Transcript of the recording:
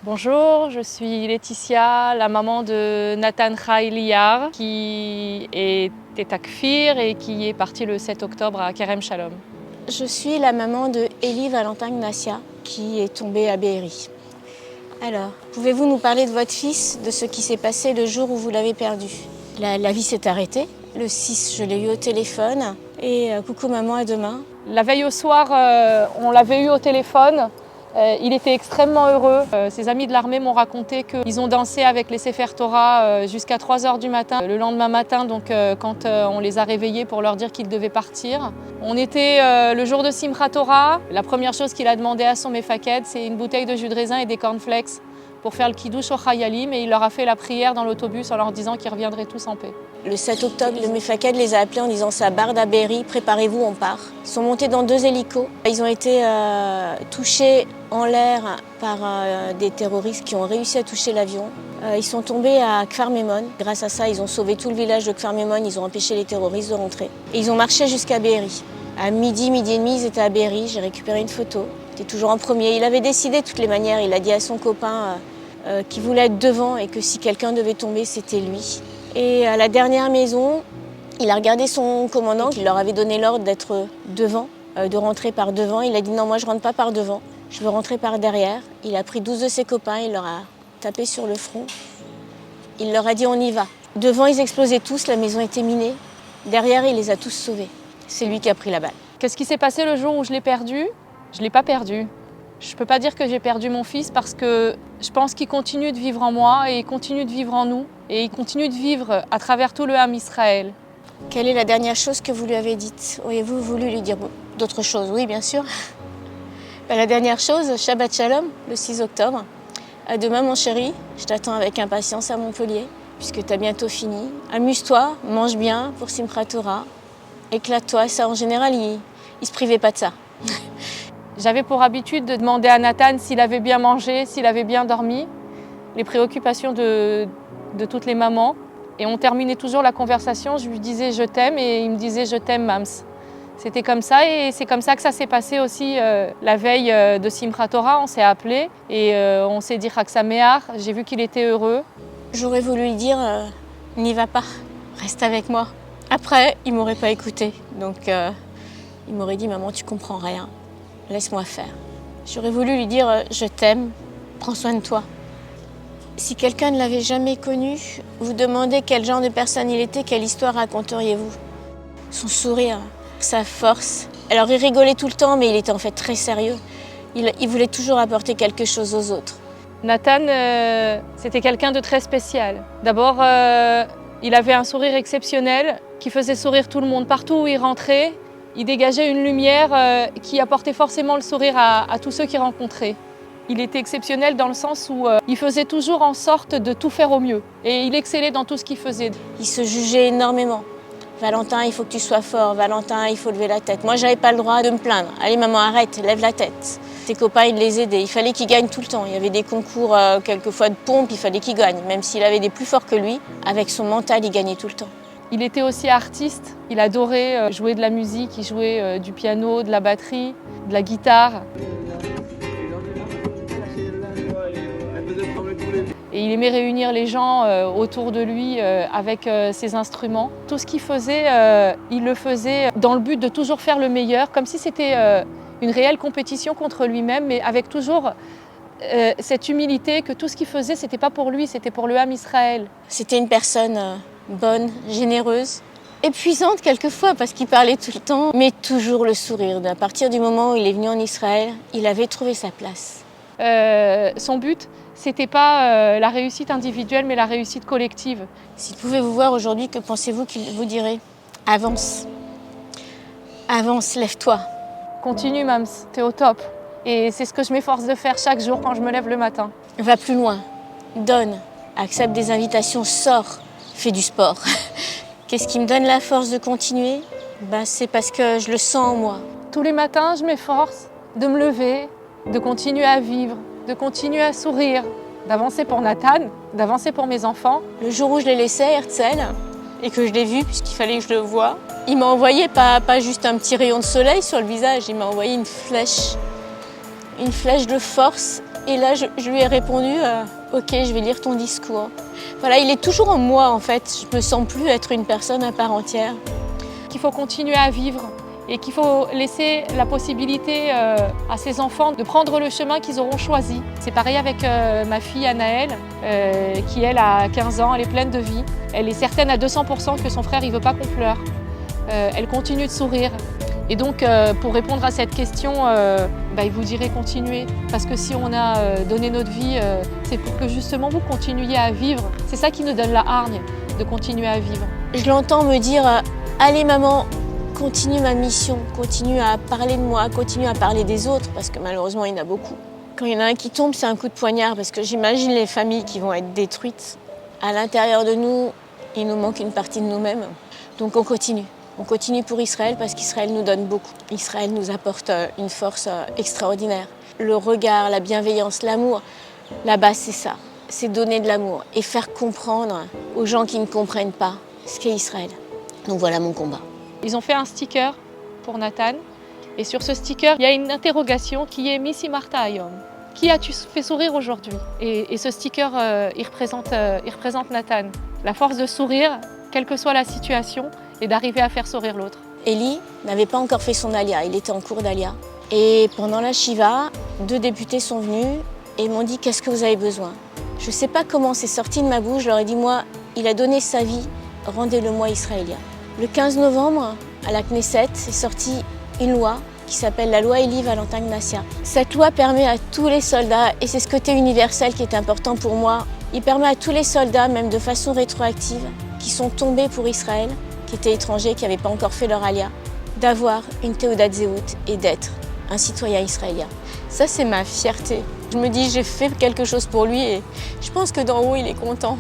Bonjour, je suis Laetitia, la maman de Nathan Chai Liar, qui était à Kfir et qui est parti le 7 octobre à Kerem Shalom. Je suis la maman de Eli Valentin Gnacia, qui est tombé à Be'eri. Alors, pouvez-vous nous parler de votre fils, de ce qui s'est passé le jour où vous l'avez perdu? La vie s'est arrêtée. Le 6, je l'ai eu au téléphone. Et coucou maman, à demain. La veille au soir, on l'avait eu au téléphone. Il était extrêmement heureux. Ses amis de l'armée m'ont raconté qu'ils ont dansé avec les Sefer Torah jusqu'à 3 h du matin. Le lendemain matin, donc, quand on les a réveillés pour leur dire qu'ils devaient partir. On était le jour de Simchat Torah. La première chose qu'il a demandé à son Mefaked, c'est une bouteille de jus de raisin et des cornflakes pour faire le kiddush au Chayalim, et il leur a fait la prière dans l'autobus en leur disant qu'ils reviendraient tous en paix. Le 7 octobre, le Mefaked les a appelés en disant ça barde à Be'eri, préparez-vous, on part. Ils sont montés dans 2 hélicos. Ils ont été touchés en l'air par des terroristes qui ont réussi à toucher l'avion. Ils sont tombés à Kfar Memon. Grâce à ça, ils ont sauvé tout le village de Kfar Memon. Ils ont empêché les terroristes de rentrer. Et ils ont marché jusqu'à Be'eri. À midi et demi, ils étaient à Be'eri. J'ai récupéré une photo. Il était toujours en premier. Il avait décidé de toutes les manières. Il a dit à son copain qu'il voulait être devant et que si quelqu'un devait tomber, c'était lui. Et à la dernière maison, il a regardé son commandant qui leur avait donné l'ordre d'être devant, de rentrer par devant. Il a dit non, moi je rentre pas par devant, je veux rentrer par derrière. Il a pris 12 de ses copains, il leur a tapé sur le front. Il leur a dit on y va. Devant, ils explosaient tous, la maison était minée. Derrière, il les a tous sauvés. C'est lui qui a pris la balle. Qu'est-ce qui s'est passé le jour où je l'ai perdu? Je ne l'ai pas perdu. Je ne peux pas dire que j'ai perdu mon fils parce que je pense qu'il continue de vivre en moi et il continue de vivre en nous. Et il continue de vivre à travers tout le Ham Israël. Quelle est la dernière chose que vous lui avez dite? Auriez-vous voulu lui dire d'autres choses? Oui, bien sûr. La dernière chose, Shabbat Shalom, le 6 octobre. À demain, mon chéri. Je t'attends avec impatience à Montpellier, puisque tu as bientôt fini. Amuse-toi, mange bien pour Simchat Torah. Éclate-toi. Ça, en général, il ne se privait pas de ça. J'avais pour habitude de demander à Nathan s'il avait bien mangé, s'il avait bien dormi. Les préoccupations de toutes les mamans. Et on terminait toujours la conversation, je lui disais je t'aime et il me disait je t'aime Mams. C'était comme ça et c'est comme ça que ça s'est passé aussi la veille de Simchat Torah. On s'est appelés et on s'est dit Chag Sameach. J'ai vu qu'il était heureux. J'aurais voulu lui dire n'y va pas, reste avec moi. Après, il m'aurait pas écouté. Donc il m'aurait dit maman tu comprends rien, laisse-moi faire. J'aurais voulu lui dire je t'aime, prends soin de toi. Si quelqu'un ne l'avait jamais connu, vous demandez quel genre de personne il était, quelle histoire raconteriez-vous? Son sourire, sa force. Alors il rigolait tout le temps, mais il était en fait très sérieux. Il voulait toujours apporter quelque chose aux autres. Nathan, c'était quelqu'un de très spécial. D'abord, il avait un sourire exceptionnel qui faisait sourire tout le monde. Partout où il rentrait, il dégageait une lumière qui apportait forcément le sourire à tous ceux qu'il rencontrait. Il était exceptionnel dans le sens où il faisait toujours en sorte de tout faire au mieux. Et il excellait dans tout ce qu'il faisait. Il se jugeait énormément. Valentin, il faut que tu sois fort. Valentin, il faut lever la tête. Moi, j'avais pas le droit de me plaindre. Allez maman, arrête, lève la tête. Tes copains, ils les aidaient. Il fallait qu'ils gagnent tout le temps. Il y avait des concours, quelquefois de pompe, il fallait qu'il gagne. Même s'il avait des plus forts que lui, avec son mental, il gagnait tout le temps. Il était aussi artiste. Il adorait jouer de la musique. Il jouait du piano, de la batterie, de la guitare. Et il aimait réunir les gens autour de lui avec ses instruments. Tout ce qu'il faisait, il le faisait dans le but de toujours faire le meilleur, comme si c'était une réelle compétition contre lui-même, mais avec toujours cette humilité que tout ce qu'il faisait, c'était pas pour lui, c'était pour le Ham Israël. C'était une personne bonne, généreuse, épuisante quelquefois parce qu'il parlait tout le temps, mais toujours le sourire. À partir du moment où il est venu en Israël, il avait trouvé sa place. Son but, c'était pas la réussite individuelle, mais la réussite collective. S'il pouvait vous voir aujourd'hui, que pensez-vous qu'il vous dirait? Avance. Avance, lève-toi. Continue, Mams, t'es au top. Et c'est ce que je m'efforce de faire chaque jour quand je me lève le matin. Va plus loin. Donne. Accepte des invitations. Sors. Fais du sport. Qu'est-ce qui me donne la force de continuer? C'est parce que je le sens en moi. Tous les matins, je m'efforce de me lever, de continuer à vivre, de continuer à sourire, d'avancer pour Nathan, d'avancer pour mes enfants. Le jour où je l'ai laissé à Herzl et que je l'ai vu, puisqu'il fallait que je le voie, il m'a envoyé pas juste un petit rayon de soleil sur le visage, il m'a envoyé une flèche de force Et là, je lui ai répondu ok, je vais lire ton discours. Voilà, il est toujours en moi en fait. Je me sens plus être une personne à part entière. Qu'il faut continuer à vivre et qu'il faut laisser la possibilité à ces enfants de prendre le chemin qu'ils auront choisi. C'est pareil avec ma fille Anaëlle, qui elle a 15 ans, elle est pleine de vie. Elle est certaine à 200% que son frère il veut pas qu'on pleure. Elle continue de sourire. Et donc pour répondre à cette question, il vous dirait continuer. Parce que si on a donné notre vie, c'est pour que justement vous continuiez à vivre. C'est ça qui nous donne la hargne, de continuer à vivre. Je l'entends me dire allez maman, continue ma mission, continue à parler de moi, continue à parler des autres, parce que malheureusement, il y en a beaucoup. Quand il y en a un qui tombe, c'est un coup de poignard, parce que j'imagine les familles qui vont être détruites. À l'intérieur de nous, il nous manque une partie de nous-mêmes. Donc on continue. On continue pour Israël, parce qu'Israël nous donne beaucoup. Israël nous apporte une force extraordinaire. Le regard, la bienveillance, l'amour, là-bas, c'est ça. C'est donner de l'amour et faire comprendre aux gens qui ne comprennent pas ce qu'est Israël. Donc voilà mon combat. Ils ont fait un sticker pour Nathan et sur ce sticker, il y a une interrogation qui est Missi Martha Ayom. Qui as-tu fait sourire aujourd'hui? Et ce sticker, il représente Nathan. La force de sourire, quelle que soit la situation, et d'arriver à faire sourire l'autre. Eli n'avait pas encore fait son alia, il était en cours d'alia. Et pendant la Shiva, 2 députés sont venus et m'ont dit « Qu'est-ce que vous avez besoin ?» Je ne sais pas comment c'est sorti de ma bouche, je leur ai dit « Moi, il a donné sa vie, rendez-le-moi israélien. » Le 15 novembre, à la Knesset, est sortie une loi qui s'appelle la loi Eli Valentin Gnassia. Cette loi permet à tous les soldats, et c'est ce côté universel qui est important pour moi, il permet à tous les soldats, même de façon rétroactive, qui sont tombés pour Israël, qui étaient étrangers, qui n'avaient pas encore fait leur alia, d'avoir une Teudat Zehut et d'être un citoyen israélien. Ça, c'est ma fierté. Je me dis, j'ai fait quelque chose pour lui et je pense que d'en haut, il est content.